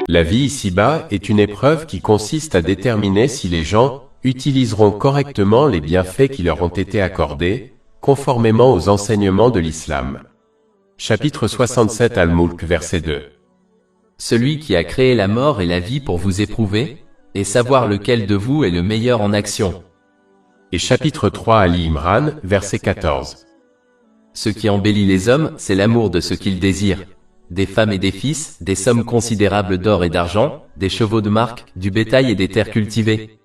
La vie ici-bas est une épreuve qui consiste à déterminer si les gens utiliseront correctement les bienfaits qui leur ont été accordés, conformément aux enseignements de l'islam. Chapitre 67 Al-Mulk, verset 2. Celui qui a créé la mort et la vie pour vous éprouver, et savoir lequel de vous est le meilleur en action. Et chapitre 3 Ali Imran, verset 14. Ce qui embellit les hommes, c'est l'amour de ce qu'ils désirent. Des femmes et des fils, des sommes considérables d'or et d'argent, des chevaux de marque, du bétail et des terres cultivées.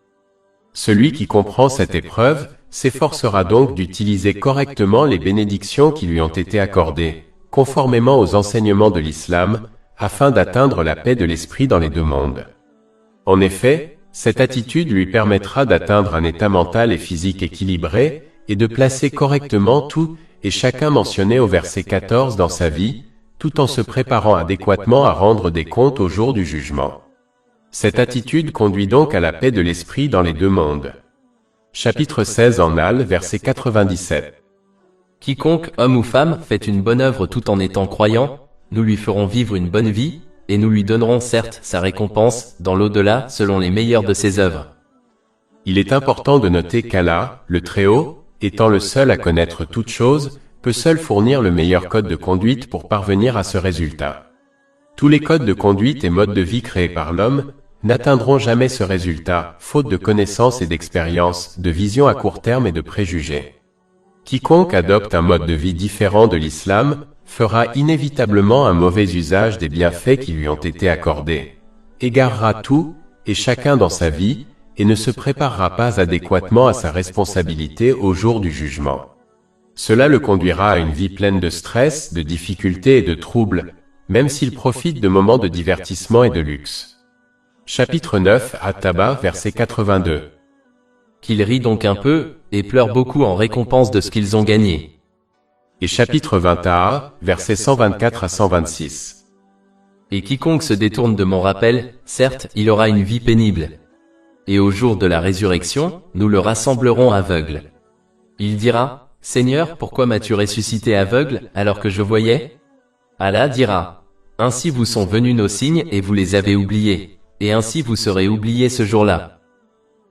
Celui qui comprend cette épreuve s'efforcera donc d'utiliser correctement les bénédictions qui lui ont été accordées, conformément aux enseignements de l'islam, afin d'atteindre la paix de l'esprit dans les deux mondes. En effet, cette attitude lui permettra d'atteindre un état mental et physique équilibré, et de placer correctement tout et chacun mentionné au verset 14 dans sa vie, tout en se préparant adéquatement à rendre des comptes au jour du jugement. Cette attitude conduit donc à la paix de l'esprit dans les deux mondes. Chapitre 16 en Al, verset 97. Quiconque, homme ou femme, fait une bonne œuvre tout en étant croyant, nous lui ferons vivre une bonne vie, et nous lui donnerons certes sa récompense, dans l'au-delà, selon les meilleures de ses œuvres. Il est important de noter qu'Allah, le Très-Haut, étant le seul à connaître toutes choses, peut seul fournir le meilleur code de conduite pour parvenir à ce résultat. Tous les codes de conduite et modes de vie créés par l'homme n'atteindront jamais ce résultat, faute de connaissances et d'expérience, de vision à court terme et de préjugés. Quiconque adopte un mode de vie différent de l'islam fera inévitablement un mauvais usage des bienfaits qui lui ont été accordés, égarera tout et chacun dans sa vie, et ne se préparera pas adéquatement à sa responsabilité au jour du jugement. Cela le conduira à une vie pleine de stress, de difficultés et de troubles, même s'il profite de moments de divertissement et de luxe. Chapitre 9 At-Taba, verset 82. Qu'ils rient donc un peu, et pleurent beaucoup en récompense de ce qu'ils ont gagné. Et chapitre 20 A, versets 124 à 126. Et quiconque se détourne de mon rappel, certes, il aura une vie pénible. Et au jour de la résurrection, nous le rassemblerons aveugle. Il dira, Seigneur, pourquoi m'as-tu ressuscité aveugle, alors que je voyais? Allah dira, ainsi vous sont venus nos signes et vous les avez oubliés, et ainsi vous serez oubliés ce jour-là.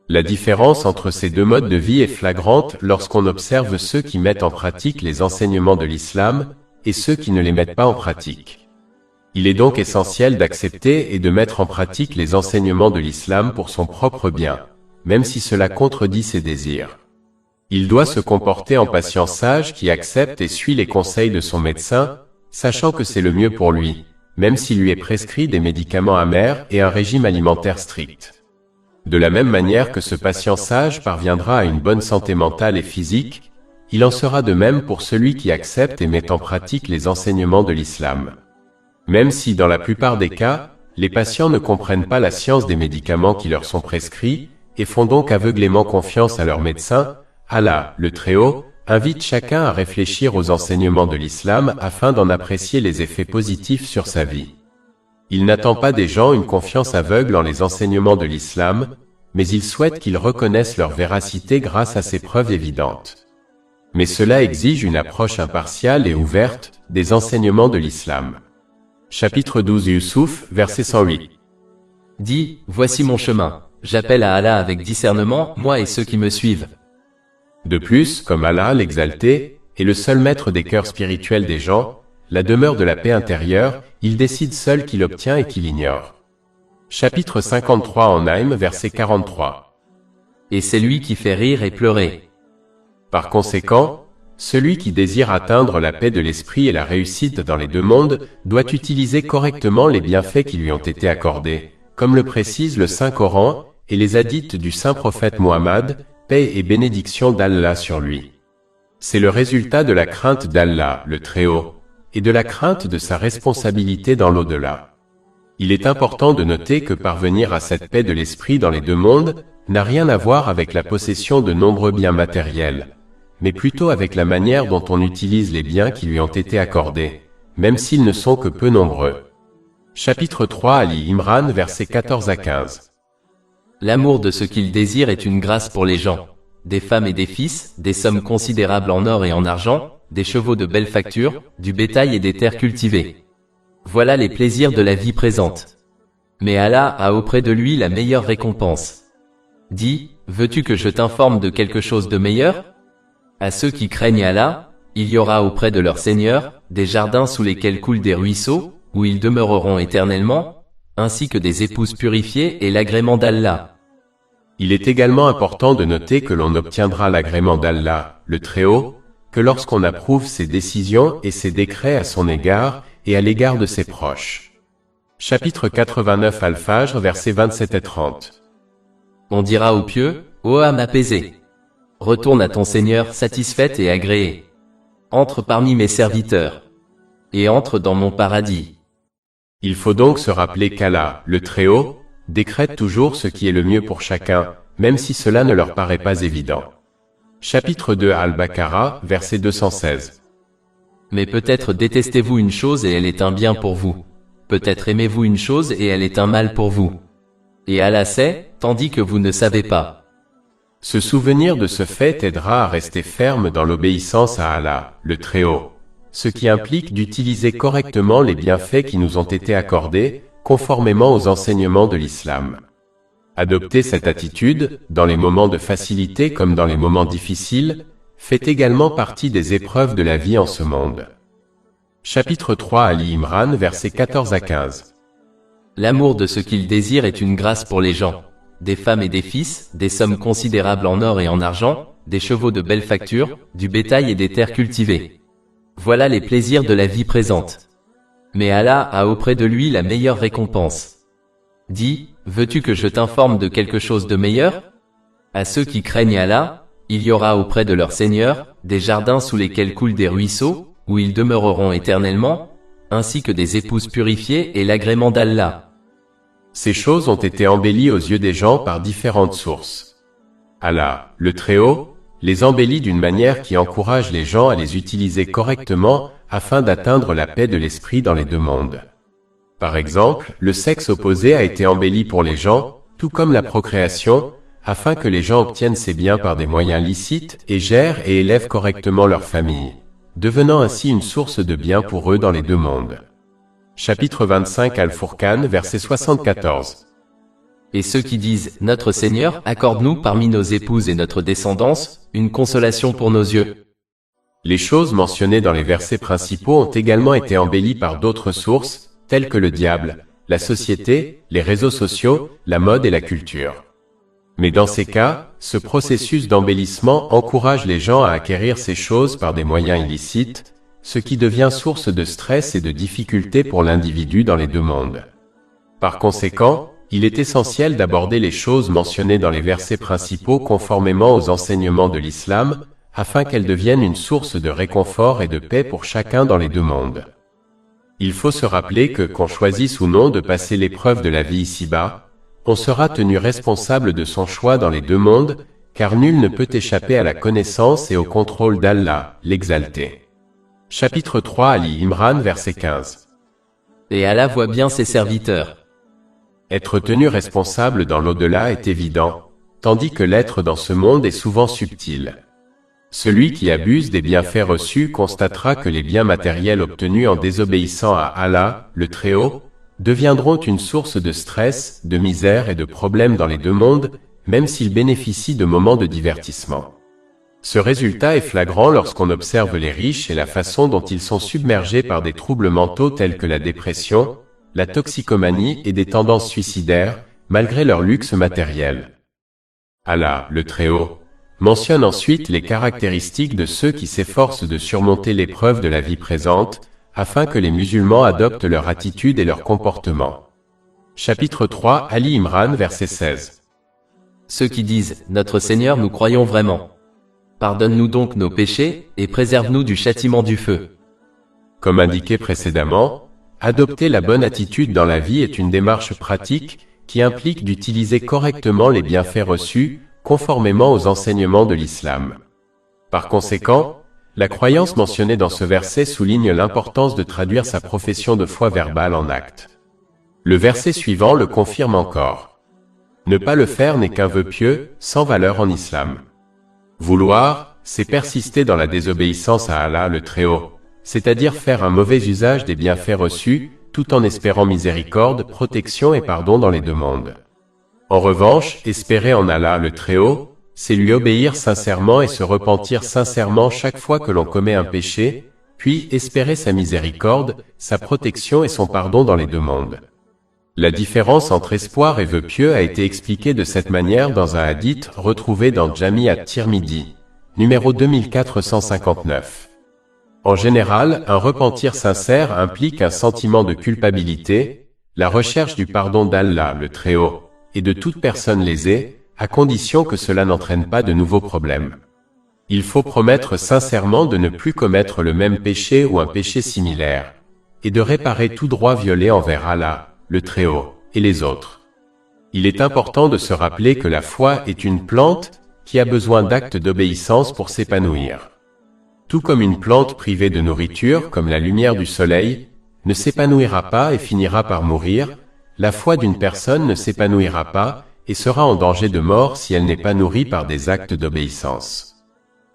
La différence entre ces deux modes de vie est flagrante lorsqu'on observe ceux qui mettent en pratique les enseignements de l'islam, et ceux qui ne les mettent pas en pratique. Il est donc essentiel d'accepter et de mettre en pratique les enseignements de l'islam pour son propre bien, même si cela contredit ses désirs. Il doit se comporter en patient sage qui accepte et suit les conseils de son médecin, sachant que c'est le mieux pour lui, même s'il lui est prescrit des médicaments amers et un régime alimentaire strict. De la même manière que ce patient sage parviendra à une bonne santé mentale et physique, il en sera de même pour celui qui accepte et met en pratique les enseignements de l'islam. Même si, dans la plupart des cas, les patients ne comprennent pas la science des médicaments qui leur sont prescrits, et font donc aveuglément confiance à leur médecin, Allah, le Très-Haut, invite chacun à réfléchir aux enseignements de l'islam afin d'en apprécier les effets positifs sur sa vie. Il n'attend pas des gens une confiance aveugle en les enseignements de l'islam, mais il souhaite qu'ils reconnaissent leur véracité grâce à ces preuves évidentes. Mais cela exige une approche impartiale et ouverte des enseignements de l'islam. Chapitre 12 Yusuf, verset 108. Dis, voici mon chemin, j'appelle à Allah avec discernement, moi et ceux qui me suivent. De plus, comme Allah, l'exalté, est le seul maître des cœurs spirituels des gens, la demeure de la paix intérieure, il décide seul qui l'obtient et qui l'ignore. Chapitre 53 en Naïm, verset 43. Et c'est lui qui fait rire et pleurer. Par conséquent, celui qui désire atteindre la paix de l'esprit et la réussite dans les deux mondes doit utiliser correctement les bienfaits qui lui ont été accordés, comme le précise le Saint-Coran et les hadiths du Saint-Prophète Muhammad, paix et bénédiction d'Allah sur lui. C'est le résultat de la crainte d'Allah, le Très-Haut, et de la crainte de sa responsabilité dans l'au-delà. Il est important de noter que parvenir à cette paix de l'esprit dans les deux mondes n'a rien à voir avec la possession de nombreux biens matériels, mais plutôt avec la manière dont on utilise les biens qui lui ont été accordés, même s'ils ne sont que peu nombreux. Chapitre 3 Ali Imran, versets 14 à 15. L'amour de ce qu'il désire est une grâce pour les gens. Des femmes et des fils, des sommes considérables en or et en argent, des chevaux de belle facture, du bétail et des terres cultivées. Voilà les plaisirs de la vie présente. Mais Allah a auprès de lui la meilleure récompense. Dis, veux-tu que je t'informe de quelque chose de meilleur? À ceux qui craignent Allah, il y aura auprès de leur Seigneur, des jardins sous lesquels coulent des ruisseaux, où ils demeureront éternellement, ainsi que des épouses purifiées et l'agrément d'Allah. Il est également important de noter que l'on obtiendra l'agrément d'Allah, le Très-Haut, que lorsqu'on approuve ses décisions et ses décrets à son égard et à l'égard de ses proches. Chapitre 89 Al-Fajr, versets 27 et 30. On dira aux pieux, ô âme apaisée, retourne à ton Seigneur satisfaite et agréée. Entre parmi mes serviteurs, et entre dans mon paradis. Il faut donc se rappeler qu'Allah, le Très-Haut, décrète toujours ce qui est le mieux pour chacun, même si cela ne leur paraît pas évident. Chapitre 2 Al-Baqarah, verset 216. Mais peut-être détestez-vous une chose et elle est un bien pour vous. Peut-être aimez-vous une chose et elle est un mal pour vous. Et Allah sait, tandis que vous ne savez pas. Se souvenir de ce fait aidera à rester ferme dans l'obéissance à Allah, le Très-Haut, ce qui implique d'utiliser correctement les bienfaits qui nous ont été accordés, conformément aux enseignements de l'islam. Adopter cette attitude, dans les moments de facilité comme dans les moments difficiles, fait également partie des épreuves de la vie en ce monde. Chapitre 3 Ali Imran, versets 14 à 15. L'amour de ce qu'ils désirent est une grâce pour les gens. Des femmes et des fils, des sommes considérables en or et en argent, des chevaux de belle facture, du bétail et des terres cultivées. Voilà les plaisirs de la vie présente. Mais Allah a auprès de lui la meilleure récompense. Dis, veux-tu que je t'informe de quelque chose de meilleur? À ceux qui craignent Allah, il y aura auprès de leur Seigneur, des jardins sous lesquels coulent des ruisseaux, où ils demeureront éternellement, ainsi que des épouses purifiées et l'agrément d'Allah. Ces choses ont été embellies aux yeux des gens par différentes sources. Allah, le Très-Haut, les embellit d'une manière qui encourage les gens à les utiliser correctement afin d'atteindre la paix de l'esprit dans les deux mondes. Par exemple, le sexe opposé a été embelli pour les gens, tout comme la procréation, afin que les gens obtiennent ces biens par des moyens licites et gèrent et élèvent correctement leur famille, devenant ainsi une source de bien pour eux dans les deux mondes. Chapitre 25 Al-Furqan, verset 74. Et ceux qui disent, notre Seigneur, accorde-nous parmi nos épouses et notre descendance, une consolation pour nos yeux. Les choses mentionnées dans les versets principaux ont également été embellies par d'autres sources, telles que le diable, la société, les réseaux sociaux, la mode et la culture. Mais dans ces cas, ce processus d'embellissement encourage les gens à acquérir ces choses par des moyens illicites, ce qui devient source de stress et de difficultés pour l'individu dans les deux mondes. Par conséquent, il est essentiel d'aborder les choses mentionnées dans les versets principaux conformément aux enseignements de l'islam, afin qu'elles deviennent une source de réconfort et de paix pour chacun dans les deux mondes. Il faut se rappeler que, qu'on choisisse ou non de passer l'épreuve de la vie ici-bas, on sera tenu responsable de son choix dans les deux mondes, car nul ne peut échapper à la connaissance et au contrôle d'Allah, l'exalté. Chapitre 3 Ali Imran, verset 15. Et Allah voit bien ses serviteurs. Être tenu responsable dans l'au-delà est évident, tandis que l'être dans ce monde est souvent subtil. Celui qui abuse des bienfaits reçus constatera que les biens matériels obtenus en désobéissant à Allah, le Très-Haut, deviendront une source de stress, de misère et de problèmes dans les deux mondes, même s'ils bénéficient de moments de divertissement. Ce résultat est flagrant lorsqu'on observe les riches et la façon dont ils sont submergés par des troubles mentaux tels que la dépression, la toxicomanie et des tendances suicidaires, malgré leur luxe matériel. Allah, le Très-Haut, mentionne ensuite les caractéristiques de ceux qui s'efforcent de surmonter l'épreuve de la vie présente, afin que les musulmans adoptent leur attitude et leur comportement. Chapitre 3 Ali Imran, verset 16. Ceux qui disent, notre Seigneur, nous croyons vraiment. Pardonne-nous donc nos péchés, et préserve-nous du châtiment du feu. Comme indiqué précédemment, adopter la bonne attitude dans la vie est une démarche pratique qui implique d'utiliser correctement les bienfaits reçus, conformément aux enseignements de l'islam. Par conséquent, la croyance mentionnée dans ce verset souligne l'importance de traduire sa profession de foi verbale en actes. Le verset suivant le confirme encore. Ne pas le faire n'est qu'un vœu pieux, sans valeur en islam. Vouloir, c'est persister dans la désobéissance à Allah le Très-Haut, c'est-à-dire faire un mauvais usage des bienfaits reçus, tout en espérant miséricorde, protection et pardon dans les deux mondes. En revanche, espérer en Allah le Très-Haut, c'est lui obéir sincèrement et se repentir sincèrement chaque fois que l'on commet un péché, puis espérer sa miséricorde, sa protection et son pardon dans les deux mondes. La différence entre espoir et vœu pieux a été expliquée de cette manière dans un hadith retrouvé dans Jami at-Tirmidhi, numéro 2459. En général, un repentir sincère implique un sentiment de culpabilité, la recherche du pardon d'Allah le Très-Haut, et de toute personne lésée, à condition que cela n'entraîne pas de nouveaux problèmes. Il faut promettre sincèrement de ne plus commettre le même péché ou un péché similaire, et de réparer tout droit violé envers Allah, le Très-Haut, et les autres. Il est important de se rappeler que la foi est une plante qui a besoin d'actes d'obéissance pour s'épanouir. Tout comme une plante privée de nourriture, comme la lumière du soleil, ne s'épanouira pas et finira par mourir, la foi d'une personne ne s'épanouira pas et sera en danger de mort si elle n'est pas nourrie par des actes d'obéissance.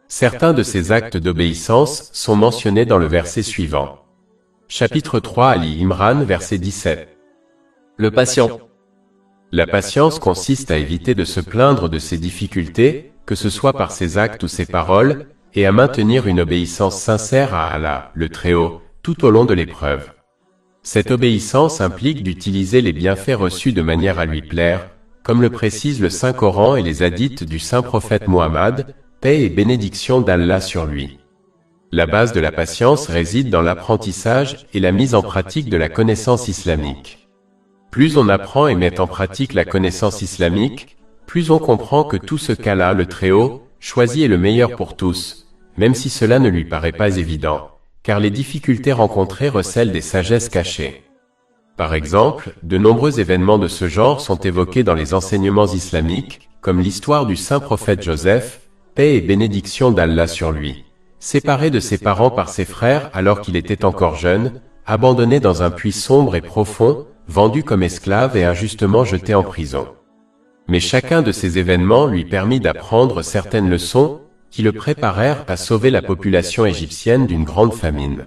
Certains de ces actes d'obéissance sont mentionnés dans le verset suivant. Chapitre 3 Ali Imran, verset 17. Le patient. La patience consiste à éviter de se plaindre de ses difficultés, que ce soit par ses actes ou ses paroles, et à maintenir une obéissance sincère à Allah, le Très-Haut, tout au long de l'épreuve. Cette obéissance implique d'utiliser les bienfaits reçus de manière à lui plaire, comme le précisent le Saint-Coran et les hadiths du Saint-Prophète Mohammed, paix et bénédiction d'Allah sur lui. La base de la patience réside dans l'apprentissage et la mise en pratique de la connaissance islamique. Plus on apprend et met en pratique la connaissance islamique, plus on comprend que tout ce qu'Allah le Très-Haut choisit est le meilleur pour tous, même si cela ne lui paraît pas évident, car les difficultés rencontrées recèlent des sagesses cachées. Par exemple, de nombreux événements de ce genre sont évoqués dans les enseignements islamiques, comme l'histoire du saint prophète Joseph, paix et bénédiction d'Allah sur lui, séparé de ses parents par ses frères alors qu'il était encore jeune, abandonné dans un puits sombre et profond, vendu comme esclave et injustement jeté en prison. Mais chacun de ces événements lui permit d'apprendre certaines leçons qui le préparèrent à sauver la population égyptienne d'une grande famine.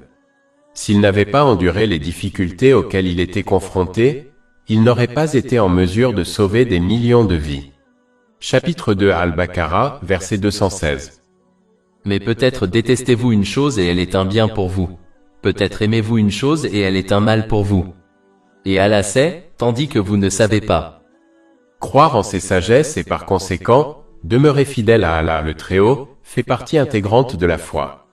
S'il n'avait pas enduré les difficultés auxquelles il était confronté, il n'aurait pas été en mesure de sauver des millions de vies. Chapitre 2 Al-Baqarah, verset 216. Mais peut-être détestez-vous une chose et elle est un bien pour vous. Peut-être aimez-vous une chose et elle est un mal pour vous. Et Allah sait, tandis que vous ne savez pas. Croire en ses sagesses et par conséquent, demeurer fidèle à Allah le Très-Haut, fait partie intégrante de la foi.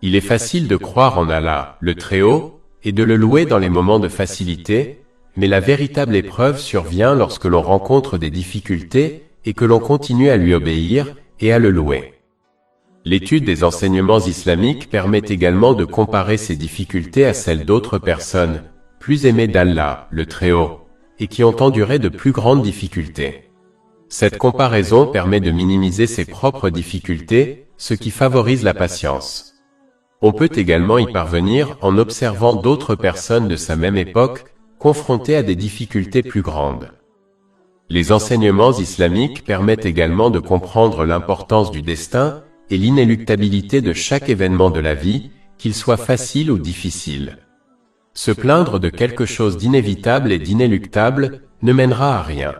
Il est facile de croire en Allah, le Très-Haut, et de le louer dans les moments de facilité, mais la véritable épreuve survient lorsque l'on rencontre des difficultés et que l'on continue à lui obéir et à le louer. L'étude des enseignements islamiques permet également de comparer ces difficultés à celles d'autres personnes, plus aimées d'Allah, le Très-Haut, et qui ont enduré de plus grandes difficultés. Cette comparaison permet de minimiser ses propres difficultés, ce qui favorise la patience. On peut également y parvenir en observant d'autres personnes de sa même époque, confrontées à des difficultés plus grandes. Les enseignements islamiques permettent également de comprendre l'importance du destin et l'inéluctabilité de chaque événement de la vie, qu'il soit facile ou difficile. Se plaindre de quelque chose d'inévitable et d'inéluctable ne mènera à rien.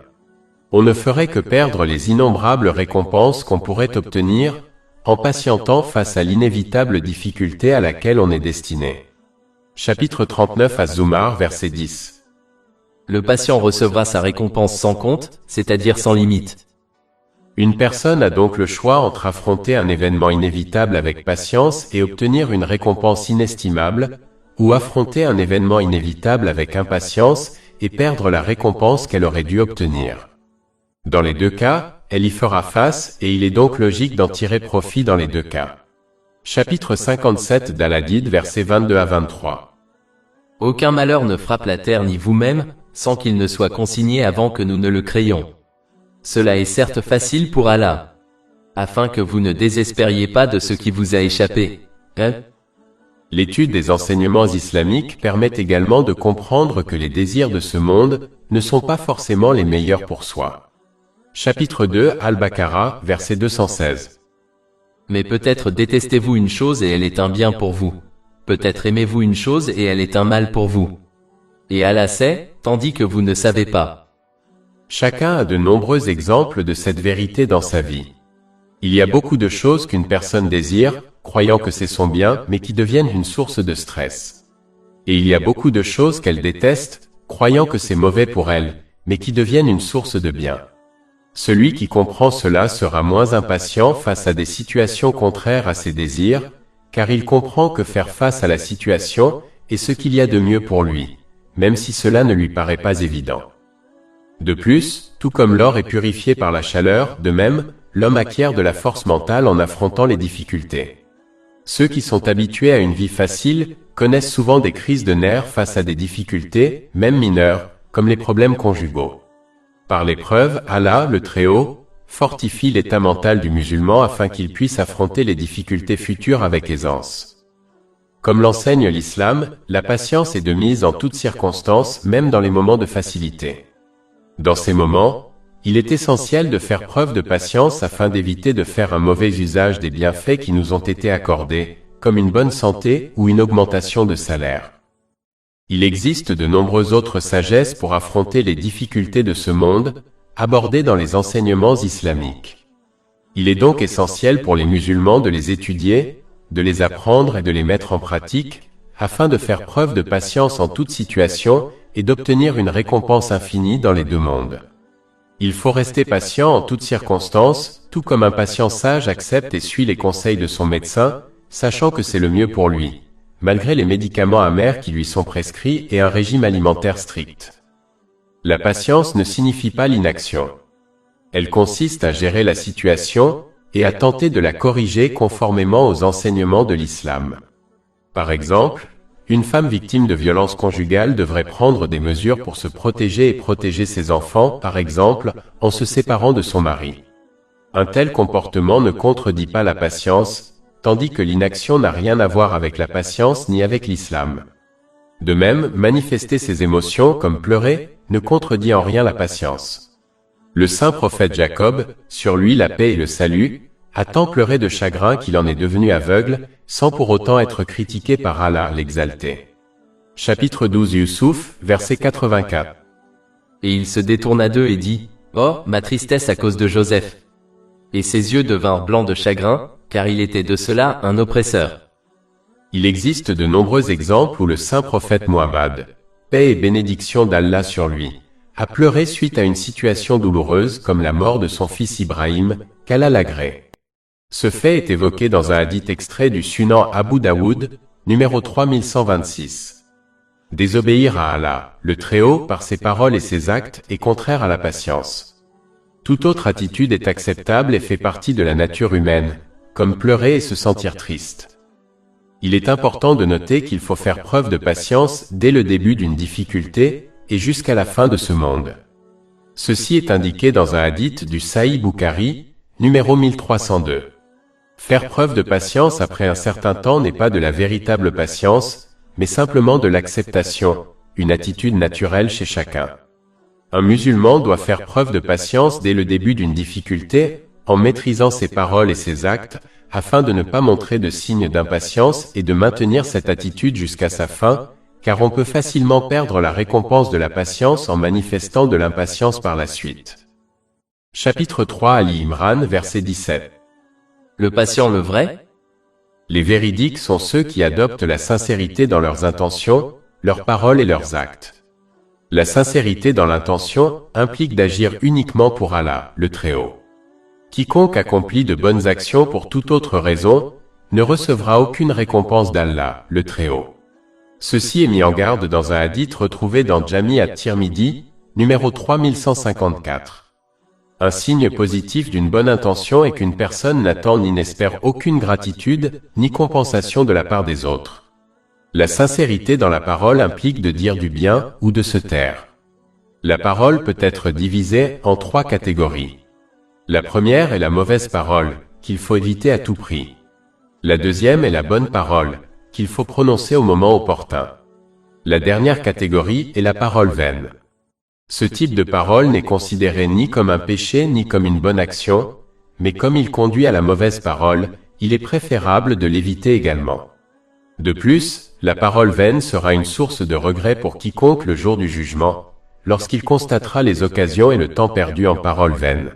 On ne ferait que perdre les innombrables récompenses qu'on pourrait obtenir en patientant face à l'inévitable difficulté à laquelle on est destiné. Chapitre 39 Az-Zumar, verset 10. Le patient recevra sa récompense sans compte, c'est-à-dire sans limite. Une personne a donc le choix entre affronter un événement inévitable avec patience et obtenir une récompense inestimable, ou affronter un événement inévitable avec impatience et perdre la récompense qu'elle aurait dû obtenir. Dans les deux cas, elle y fera face et il est donc logique d'en tirer profit dans les deux cas. Chapitre 57 d'Al-Hadid, versets 22 à 23. Aucun malheur ne frappe la terre ni vous-même, sans qu'il ne soit consigné avant que nous ne le créions. Cela est certes facile pour Allah, afin que vous ne désespériez pas de ce qui vous a échappé. L'étude des enseignements islamiques permet également de comprendre que les désirs de ce monde ne sont pas forcément les meilleurs pour soi. Chapitre 2 Al-Baqarah, verset 216. Mais peut-être détestez-vous une chose et elle est un bien pour vous. Peut-être aimez-vous une chose et elle est un mal pour vous. Et Allah sait, tandis que vous ne savez pas. Chacun a de nombreux exemples de cette vérité dans sa vie. Il y a beaucoup de choses qu'une personne désire, croyant que c'est son bien, mais qui deviennent une source de stress. Et il y a beaucoup de choses qu'elle déteste, croyant que c'est mauvais pour elle, mais qui deviennent une source de bien. Celui qui comprend cela sera moins impatient face à des situations contraires à ses désirs, car il comprend que faire face à la situation est ce qu'il y a de mieux pour lui, même si cela ne lui paraît pas évident. De plus, tout comme l'or est purifié par la chaleur, de même, l'homme acquiert de la force mentale en affrontant les difficultés. Ceux qui sont habitués à une vie facile connaissent souvent des crises de nerfs face à des difficultés, même mineures, comme les problèmes conjugaux. Par l'épreuve, Allah, le Très-Haut, fortifie l'état mental du musulman afin qu'il puisse affronter les difficultés futures avec aisance. Comme l'enseigne l'islam, la patience est de mise en toutes circonstances, même dans les moments de facilité. Dans ces moments, il est essentiel de faire preuve de patience afin d'éviter de faire un mauvais usage des bienfaits qui nous ont été accordés, comme une bonne santé ou une augmentation de salaire. Il existe de nombreuses autres sagesses pour affronter les difficultés de ce monde, abordées dans les enseignements islamiques. Il est donc essentiel pour les musulmans de les étudier, de les apprendre et de les mettre en pratique, afin de faire preuve de patience en toute situation et d'obtenir une récompense infinie dans les deux mondes. Il faut rester patient en toutes circonstances, tout comme un patient sage accepte et suit les conseils de son médecin, sachant que c'est le mieux pour lui, malgré les médicaments amers qui lui sont prescrits et un régime alimentaire strict. La patience ne signifie pas l'inaction. Elle consiste à gérer la situation et à tenter de la corriger conformément aux enseignements de l'islam. Par exemple, une femme victime de violences conjugales devrait prendre des mesures pour se protéger et protéger ses enfants, par exemple, en se séparant de son mari. Un tel comportement ne contredit pas la patience, tandis que l'inaction n'a rien à voir avec la patience ni avec l'islam. De même, manifester ses émotions, comme pleurer, ne contredit en rien la patience. Le saint prophète Jacob, sur lui la paix et le salut, a tant pleuré de chagrin qu'il en est devenu aveugle, sans pour autant être critiqué par Allah l'exalté. Chapitre 12 Youssouf, verset 84. Et il se détourna d'eux et dit, « Oh, ma tristesse à cause de Joseph !» Et ses yeux devinrent blancs de chagrin, car il était de cela un oppresseur. Il existe de nombreux exemples où le saint prophète Muhammad, paix et bénédiction d'Allah sur lui, a pleuré suite à une situation douloureuse comme la mort de son fils Ibrahim, qu'Allah l'agrée. Ce fait est évoqué dans un hadith extrait du Sunan Abu Daoud, numéro 3126. Désobéir à Allah, le Très-Haut, par ses paroles et ses actes, est contraire à la patience. Toute autre attitude est acceptable et fait partie de la nature humaine, comme pleurer et se sentir triste. Il est important de noter qu'il faut faire preuve de patience dès le début d'une difficulté et jusqu'à la fin de ce monde. Ceci est indiqué dans un hadith du Sahih Bukhari, numéro 1302. Faire preuve de patience après un certain temps n'est pas de la véritable patience, mais simplement de l'acceptation, une attitude naturelle chez chacun. Un musulman doit faire preuve de patience dès le début d'une difficulté, en maîtrisant ses paroles et ses actes, afin de ne pas montrer de signes d'impatience et de maintenir cette attitude jusqu'à sa fin, car on peut facilement perdre la récompense de la patience en manifestant de l'impatience par la suite. Chapitre 3 Ali Imran, verset 17. Le patient le vrai? Les véridiques sont ceux qui adoptent la sincérité dans leurs intentions, leurs paroles et leurs actes. La sincérité dans l'intention implique d'agir uniquement pour Allah, le Très-Haut. Quiconque accomplit de bonnes actions pour toute autre raison, ne recevra aucune récompense d'Allah, le Très-Haut. Ceci est mis en garde dans un hadith retrouvé dans Jami at-Tirmidhi, numéro 3154. Un signe positif d'une bonne intention est qu'une personne n'attend ni n'espère aucune gratitude, ni compensation de la part des autres. La sincérité dans la parole implique de dire du bien ou de se taire. La parole peut être divisée en 3 catégories. La première est la mauvaise parole, qu'il faut éviter à tout prix. La deuxième est la bonne parole, qu'il faut prononcer au moment opportun. La dernière catégorie est la parole vaine. Ce type de parole n'est considéré ni comme un péché ni comme une bonne action, mais comme il conduit à la mauvaise parole, il est préférable de l'éviter également. De plus, La parole vaine sera une source de regret pour quiconque le jour du jugement, lorsqu'il constatera les occasions et le temps perdu en paroles vaines.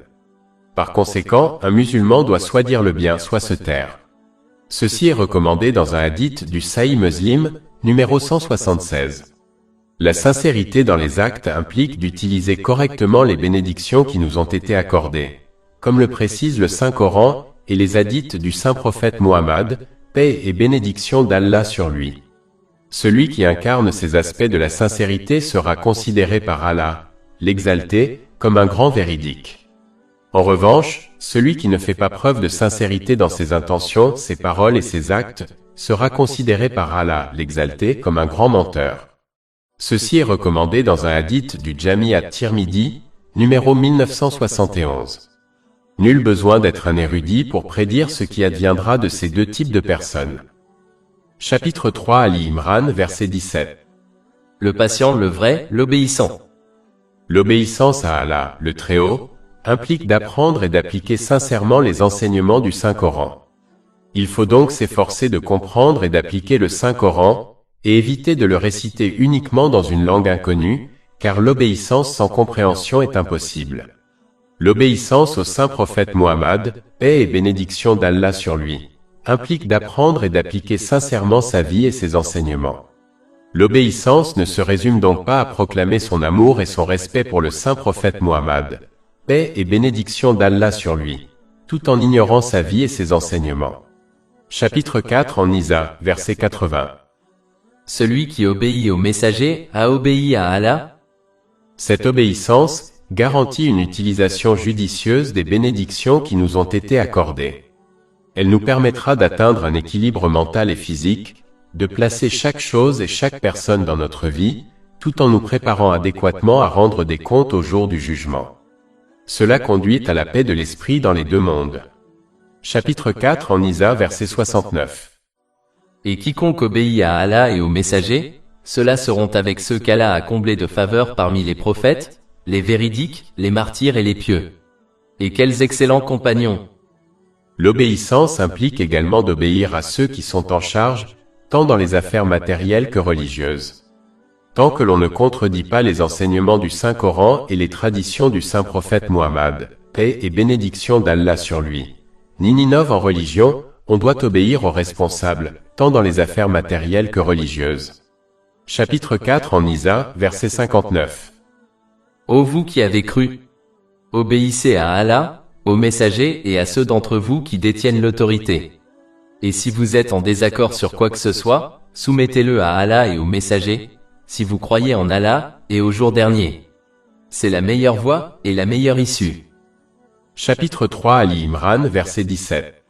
Par conséquent, un musulman doit soit dire le bien, soit se taire. Ceci est recommandé dans un hadith du Sahih Muslim, numéro 176. La sincérité dans les actes implique d'utiliser correctement les bénédictions qui nous ont été accordées, comme le précise le Saint-Coran et les hadiths du Saint-Prophète Muhammad, paix et bénédiction d'Allah sur lui. Celui qui incarne ces aspects de la sincérité sera considéré par Allah, l'exalté, comme un grand véridique. En revanche, celui qui ne fait pas preuve de sincérité dans ses intentions, ses paroles et ses actes, sera considéré par Allah, l'exalté, comme un grand menteur. Ceci est recommandé dans un hadith du Jami' at-Tirmidhi, numéro 1971. Nul besoin d'être un érudit pour prédire ce qui adviendra de ces deux types de personnes. Chapitre 3 Ali Imran, verset 17. Le patient, le vrai, l'obéissant. L'obéissance à Allah, le Très-Haut, implique d'apprendre et d'appliquer sincèrement les enseignements du Saint-Coran. Il faut donc s'efforcer de comprendre et d'appliquer le Saint-Coran, et éviter de le réciter uniquement dans une langue inconnue, car l'obéissance sans compréhension est impossible. L'obéissance au Saint-Prophète Muhammad, paix et bénédiction d'Allah sur lui, implique d'apprendre et d'appliquer sincèrement sa vie et ses enseignements. L'obéissance ne se résume donc pas à proclamer son amour et son respect pour le Saint-Prophète Muhammad, paix et bénédiction d'Allah sur lui, tout en ignorant sa vie et ses enseignements. Chapitre 4 en Nisa, verset 80. Celui qui obéit au messager a obéi à Allah. Cette obéissance garantit une utilisation judicieuse des bénédictions qui nous ont été accordées. Elle nous permettra d'atteindre un équilibre mental et physique, de placer chaque chose et chaque personne dans notre vie, tout en nous préparant adéquatement à rendre des comptes au jour du jugement. Cela conduit à la paix de l'esprit dans les deux mondes. Chapitre 4 en Nisa, verset 69. Et quiconque obéit à Allah et au messager, ceux-là seront avec ceux qu'Allah a comblés de faveur parmi les prophètes, les véridiques, les martyrs et les pieux. Et quels excellents compagnons! L'obéissance implique également d'obéir à ceux qui sont en charge, tant dans les affaires matérielles que religieuses. Tant que l'on ne contredit pas les enseignements du Saint-Coran et les traditions du Saint-Prophète Muhammad, paix et bénédiction d'Allah sur lui, ni n'innove en religion, on doit obéir aux responsables, tant dans les affaires matérielles que religieuses. Chapitre 4 en Nisa, verset 59. Ô vous qui avez cru! Obéissez à Allah, aux messagers et à ceux d'entre vous qui détiennent l'autorité. Et si vous êtes en désaccord sur quoi que ce soit, soumettez-le à Allah et aux messagers, si vous croyez en Allah, et au jour dernier. C'est la meilleure voie, et la meilleure issue. Chapitre 3 Ali Imran, verset 17.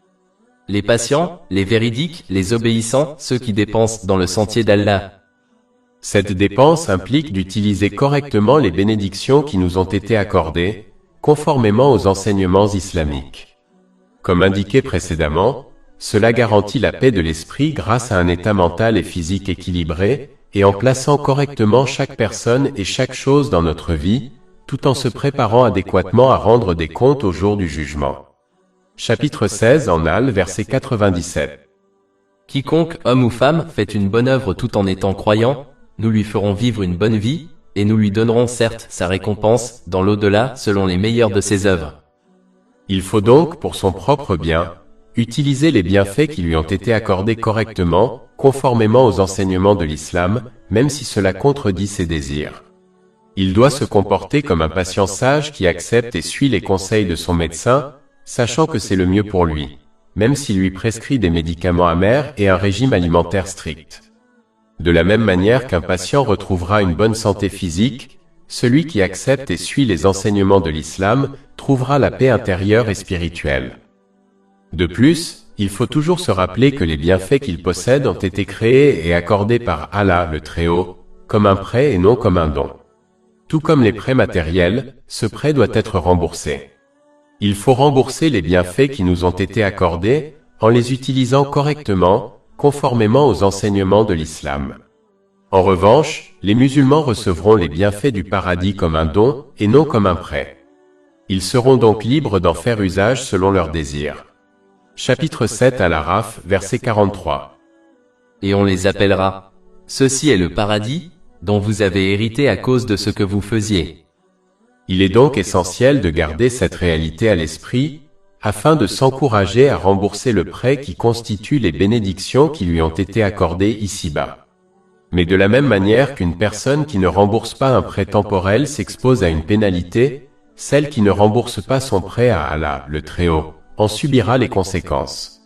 Les patients, les véridiques, les obéissants, ceux qui dépensent dans le sentier d'Allah. Cette dépense implique d'utiliser correctement les bénédictions qui nous ont été accordées, conformément aux enseignements islamiques. Comme indiqué précédemment, cela garantit la paix de l'esprit grâce à un état mental et physique équilibré, et en plaçant correctement chaque personne et chaque chose dans notre vie, tout en se préparant adéquatement à rendre des comptes au jour du jugement. Chapitre 16 en Al, verset 97. Quiconque, homme ou femme, fait une bonne œuvre tout en étant croyant, nous lui ferons vivre une bonne vie, et nous lui donnerons certes sa récompense, dans l'au-delà, selon les meilleures de ses œuvres. Il faut donc, pour son propre bien, utiliser les bienfaits qui lui ont été accordés correctement, conformément aux enseignements de l'islam, même si cela contredit ses désirs. Il doit se comporter comme un patient sage qui accepte et suit les conseils de son médecin, sachant que c'est le mieux pour lui, même s'il lui prescrit des médicaments amers et un régime alimentaire strict. De la même manière qu'un patient retrouvera une bonne santé physique, celui qui accepte et suit les enseignements de l'islam trouvera la paix intérieure et spirituelle. De plus, il faut toujours se rappeler que les bienfaits qu'il possède ont été créés et accordés par Allah le Très-Haut, comme un prêt et non comme un don. Tout comme les prêts matériels, ce prêt doit être remboursé. Il faut rembourser les bienfaits qui nous ont été accordés, en les utilisant correctement, conformément aux enseignements de l'islam. En revanche, les musulmans recevront les bienfaits du paradis comme un don, et non comme un prêt. Ils seront donc libres d'en faire usage selon leurs désirs. Chapitre 7 Al-Araf, verset 43. Et on les appellera. Ceci est le paradis, dont vous avez hérité à cause de ce que vous faisiez. Il est donc essentiel de garder cette réalité à l'esprit, afin de s'encourager à rembourser le prêt qui constitue les bénédictions qui lui ont été accordées ici-bas. Mais de la même manière qu'une personne qui ne rembourse pas un prêt temporel s'expose à une pénalité, celle qui ne rembourse pas son prêt à Allah, le Très-Haut, en subira les conséquences.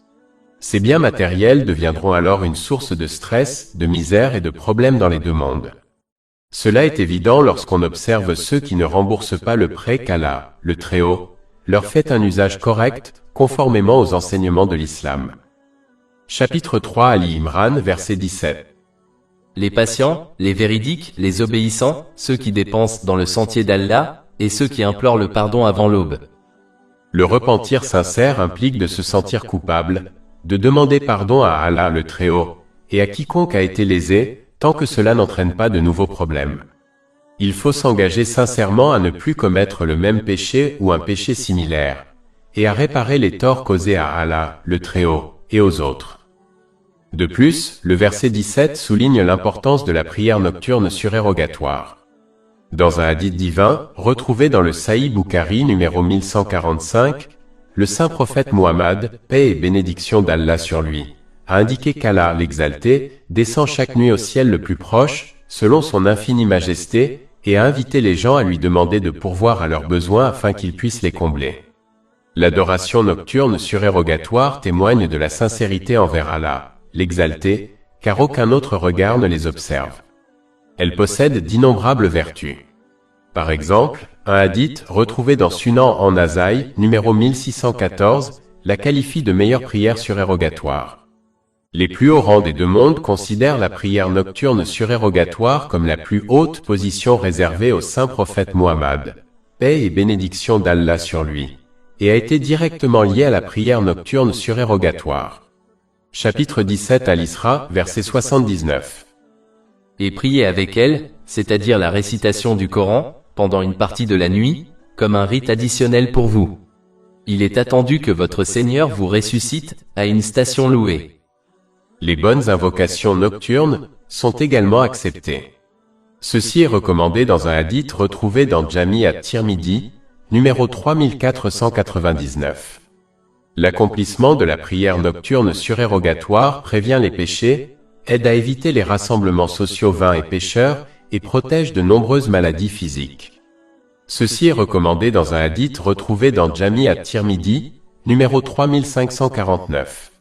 Ces biens matériels deviendront alors une source de stress, de misère et de problèmes dans les deux mondes. Cela est évident lorsqu'on observe ceux qui ne remboursent pas le prêt qu'Allah, le Très-Haut, leur fait un usage correct, conformément aux enseignements de l'islam. Chapitre 3 Ali Imran, verset 17. Les patients, les véridiques, les obéissants, ceux qui dépensent dans le sentier d'Allah, et ceux qui implorent le pardon avant l'aube. Le repentir sincère implique de se sentir coupable, de demander pardon à Allah le Très-Haut, et à quiconque a été lésé, tant que cela n'entraîne pas de nouveaux problèmes. Il faut s'engager sincèrement à ne plus commettre le même péché ou un péché similaire, et à réparer les torts causés à Allah, le Très-Haut, et aux autres. De plus, le verset 17 souligne l'importance de la prière nocturne surérogatoire. Dans un hadith divin, retrouvé dans le Sahih Bukhari numéro 1145, le saint prophète Muhammad, paix et bénédiction d'Allah sur lui, a indiqué qu'Allah, l'exalté, descend chaque nuit au ciel le plus proche, selon son infinie majesté, et a invité les gens à lui demander de pourvoir à leurs besoins afin qu'ils puissent les combler. L'adoration nocturne surérogatoire témoigne de la sincérité envers Allah, l'exalté, car aucun autre regard ne les observe. Elle possède d'innombrables vertus. Par exemple, un hadith retrouvé dans Sunan en Nasaï, numéro 1614, la qualifie de meilleure prière surérogatoire. Les plus hauts rangs des deux mondes considèrent la prière nocturne surérogatoire comme la plus haute position réservée au saint prophète Muhammad, paix et bénédiction d'Allah sur lui, et a été directement liée à la prière nocturne surérogatoire. Chapitre 17 Al-Isra, verset 79. Et priez avec elle, c'est-à-dire la récitation du Coran, pendant une partie de la nuit, comme un rite additionnel pour vous. Il est attendu que votre Seigneur vous ressuscite, à une station louée. Les bonnes invocations nocturnes sont également acceptées. Ceci est recommandé dans un hadith retrouvé dans Jami at-Tirmidhi, numéro 3499. L'accomplissement de la prière nocturne surérogatoire prévient les péchés, aide à éviter les rassemblements sociaux vains et pécheurs, et protège de nombreuses maladies physiques. Ceci est recommandé dans un hadith retrouvé dans Jami at-Tirmidhi, numéro 3549.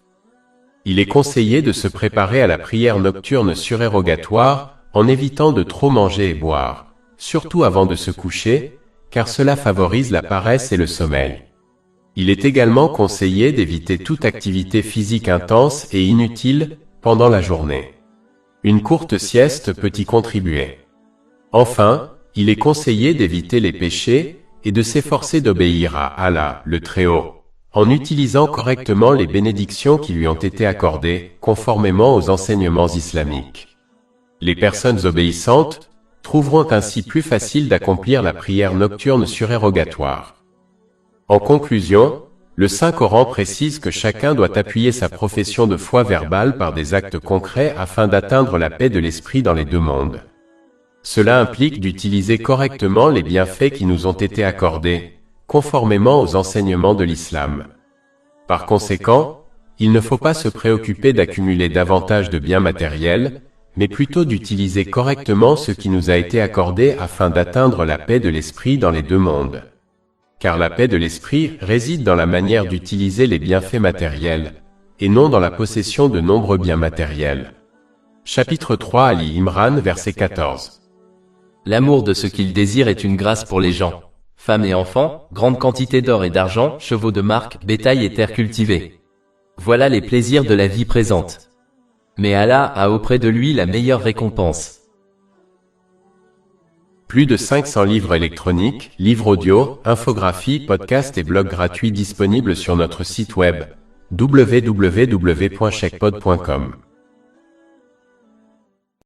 Il est conseillé de se préparer à la prière nocturne surérogatoire, en évitant de trop manger et boire, surtout avant de se coucher, car cela favorise la paresse et le sommeil. Il est également conseillé d'éviter toute activité physique intense et inutile pendant la journée. Une courte sieste peut y contribuer. Enfin, il est conseillé d'éviter les péchés et de s'efforcer d'obéir à Allah, le Très-Haut, en utilisant correctement les bénédictions qui lui ont été accordées, conformément aux enseignements islamiques. Les personnes obéissantes trouveront ainsi plus facile d'accomplir la prière nocturne surérogatoire. En conclusion, le Saint-Coran précise que chacun doit appuyer sa profession de foi verbale par des actes concrets afin d'atteindre la paix de l'esprit dans les deux mondes. Cela implique d'utiliser correctement les bienfaits qui nous ont été accordés, conformément aux enseignements de l'islam. Par conséquent, il ne faut pas se préoccuper d'accumuler davantage de biens matériels, mais plutôt d'utiliser correctement ce qui nous a été accordé afin d'atteindre la paix de l'esprit dans les deux mondes. Car la paix de l'esprit réside dans la manière d'utiliser les bienfaits matériels, et non dans la possession de nombreux biens matériels. Chapitre 3 Ali Imran, verset 14. L'amour de ce qu'ils désirent est une grâce pour les gens. Femmes et enfants, grande quantité d'or et d'argent, chevaux de marque, bétail et terres cultivées. Voilà les plaisirs de la vie présente. Mais Allah a auprès de lui la meilleure récompense. Plus de 500 livres électroniques, livres audio, infographies, podcasts et blogs gratuits disponibles sur notre site web www.chekpod.com.